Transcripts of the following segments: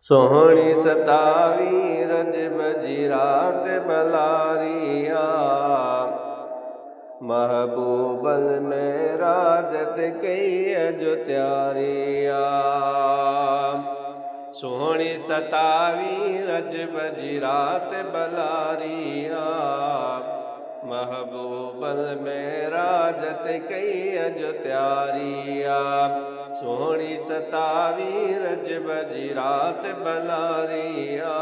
सोहणी सतावी रज बजी रात बलारिया। महबूबल में राजत कई अजो त्यारिया। सोहणी सतावी रज बजी रात बलारिया। महबूबल में राजत कई अजो त्यारिया। सोहणी सतावी रज बजी रात बलारिया।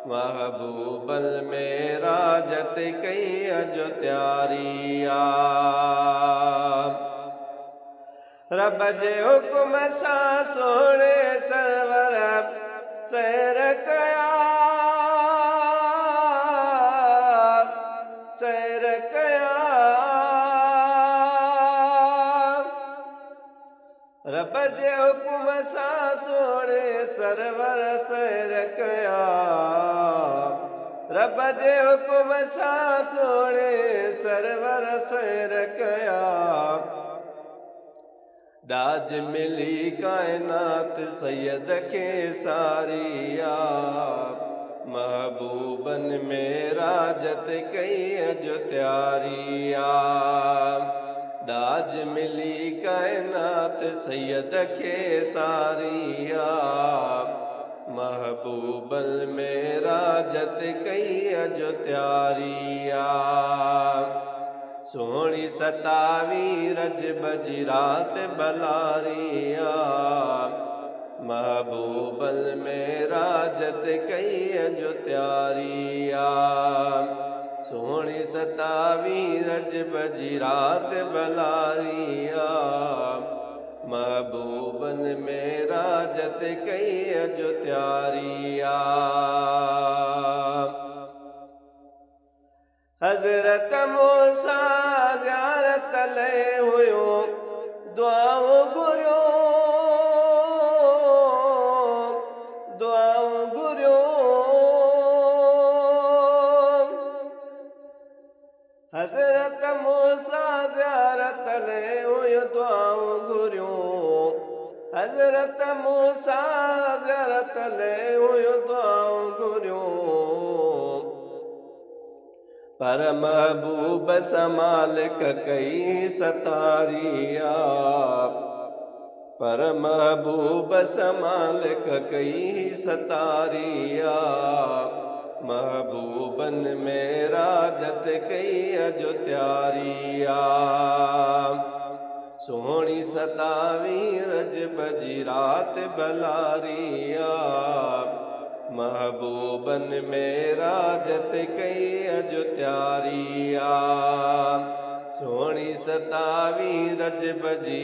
महबूबल में राजत कई अजो त्यारिया। रब जे हुक्म सां सोहणे सरवर सैर कया। सैर कया। रब जे हुक्म सां सोहणे सरवर सैर कया। रब जे हुक्म सां सोहणे सरवर सैर कया। दाज मिली कायनात सैयद खे सारिया। महबूबन में राजत कई अजो त्यारिया। दाज मिली कायनात सैयद खे सारिया। महबूबल में राजत कई अजो त्यारिया। सोहणी सतावी रज बजी रात बलारिया। महबूबल में राजत कई अजो त्यारिया। सोहणी सतावी रज बजी रात बलारिया। महबूबन में राजत कई अजो त्यारिया। हज़रत मूसा ज़ियारत ले हुयो दुआऊं घुरियो। दुआऊं घुरियो। हज़रत मूसा ज़ियारत ले हुयो दुआऊं घुरियो। हज़रत मूसा ज़ियारत ले हुयो दुआऊं घुरियो। पर महबूब समालिक कई सतारिया। पर महबूब समालिक कई सतारिया। महबूबन में राजत कई अजो त्यारिया। सोहणी सतावी रज बजी रात बलारिया। महबूबन में राजत कई अजो त्यारिया। सोहणी सतावी रज बजी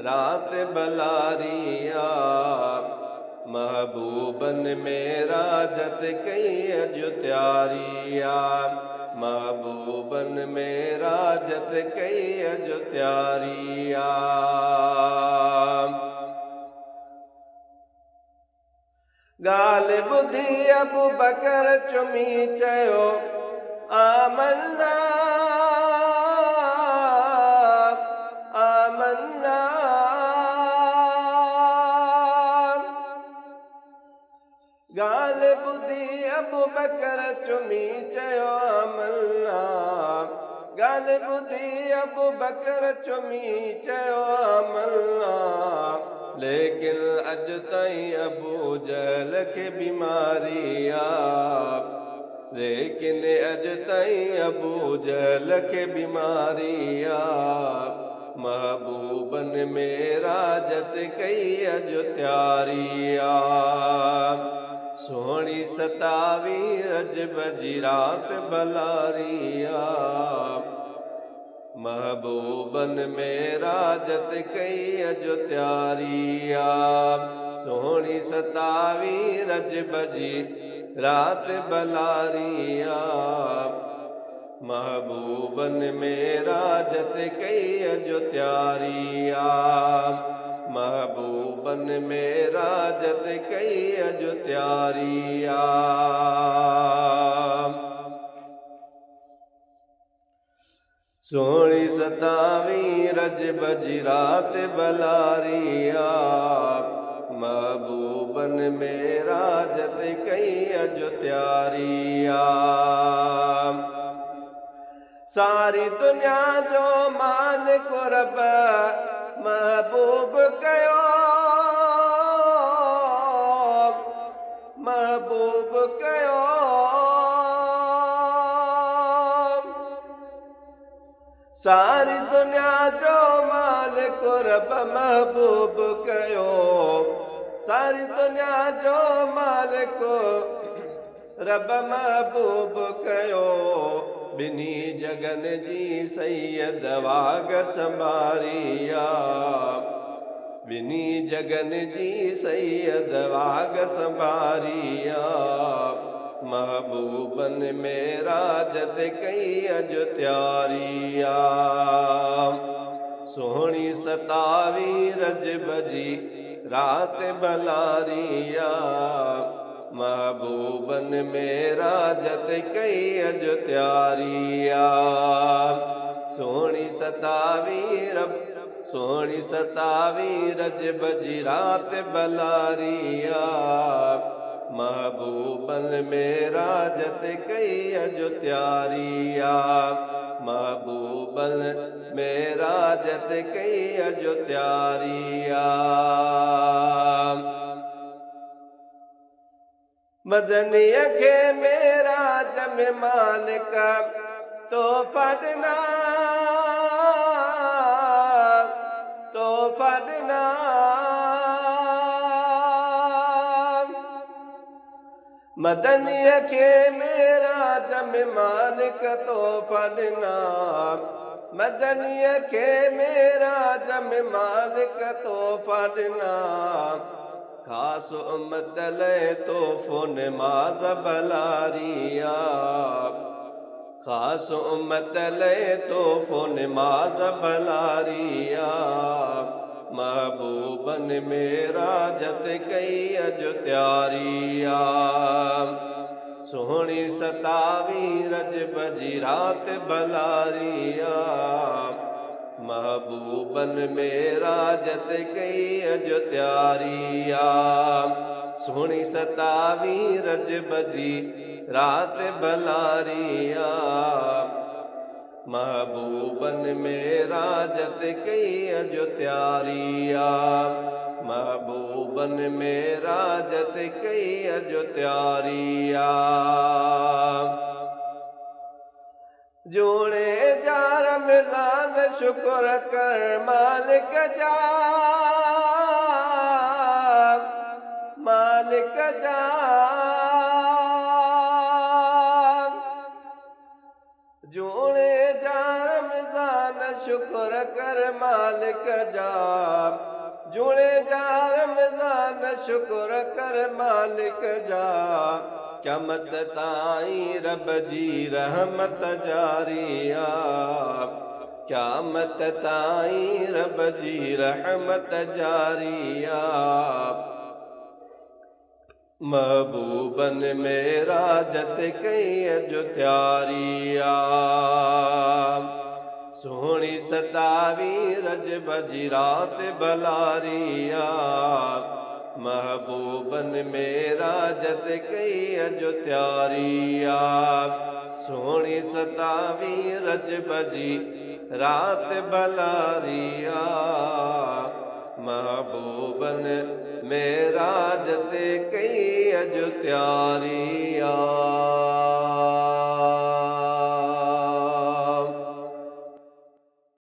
रात बलारिया। महबूबन में राजत कई अजो त्यारिया। महबूबन में राजत कई अजो त्यारिया। ॻाल्हि ॿुधी अबू बकर चुमी चयो आमन्ना। आमन्ना। ॻाल्हि ॿुधी अबू बकर चुमी चयो आमन्ना। ॻाल्हि ॿुधी अबू बकर चुमी चयो आमन्ना। लेकिन अॼु ताईं अबू जहल खे बीमारी आ। लेकिन अॼु ताईं अबू जहल खे बीमारी आ। महबूबन में राजत कई अजो त्यारिया। सोहणी सतावी रज बजी रात बलारिया। महबूबन में राजत कई अजो त्यारिया। सोहणी सतावी रज बजी रात बलारिया। महबूबन में राजत कई अजो त्यारिया। महबूबन में राजत कई अजो त्यारिया। सोहणी सतावी रज बजी रात बलारिया। महबूबन में राजत कई अज त्यारिया। सारी दुनिया जो मालिक रब महबूब कयो, महबूब कयो। सारी दुनिया जो मालिक रब महबूब कयो, सारी दुनिया जो मालिक रब महबूब कयो। बिनी जगन जी सैयद वाग संभारिया, बिनी जगन जी सैयद वाग संभारिया। महबूबन में राजत कई अज त्यारिया। सोहणी सतावी रजब जी रात बलारिया। महबूबन में राजत कई अज त्यारिया। सोहणी सतावी रब, सोहणी सतावी रजब जी रात बलारिया। महबूबन में राजत कई अज त्यारिया। महबूबन में राजत कई अज त्यारिया। मदनीअ खे मेरा जम मालिक तो पढ़ना, तो पढ़ना। मदनीअ खे मेरा जम मालिक तो पढ़ना, मदनीअ खे मेरा जम मालिक तो पढ़ना। खास उम्मत ले तोहफ़ो नमाज़ बलारिया, खास उम्मत ले तोहफ़ो नमाज़ बलारिया। महबूबन में राजत कई अज त्यारिया। सोहणी सतावी रजब जी रात बलारिया। महबूबन में राजत कई अज त्यारिया। सोहणी सतावी रजब जी रात बलारिया। महबूबन में राजत कई अज त्यारिया। महबूबन में राजत कई अज त्यारिया। जोड़े जा रमज़ान शुक्र कर मालिक जा, मालिक जा। जोड़े जा रमज़ान शुक्र कर मालिक जा, जोड़े जा रमज़ान शुक्र कर मालिक जा। क़यामत ताईं रब जी रहमत जारिया, क़यामत ताईं रब जी रहमत जारिया। महबूबन में राजत कई अज त्यारिया। सोहणी सतावी रजब जी रात बलारिया। महबूबन में राजत कई अज त्यारिया। सोहणी सतावी रजब जी रात बलारिया। महबूबन में राजत कई अज त्यारिया।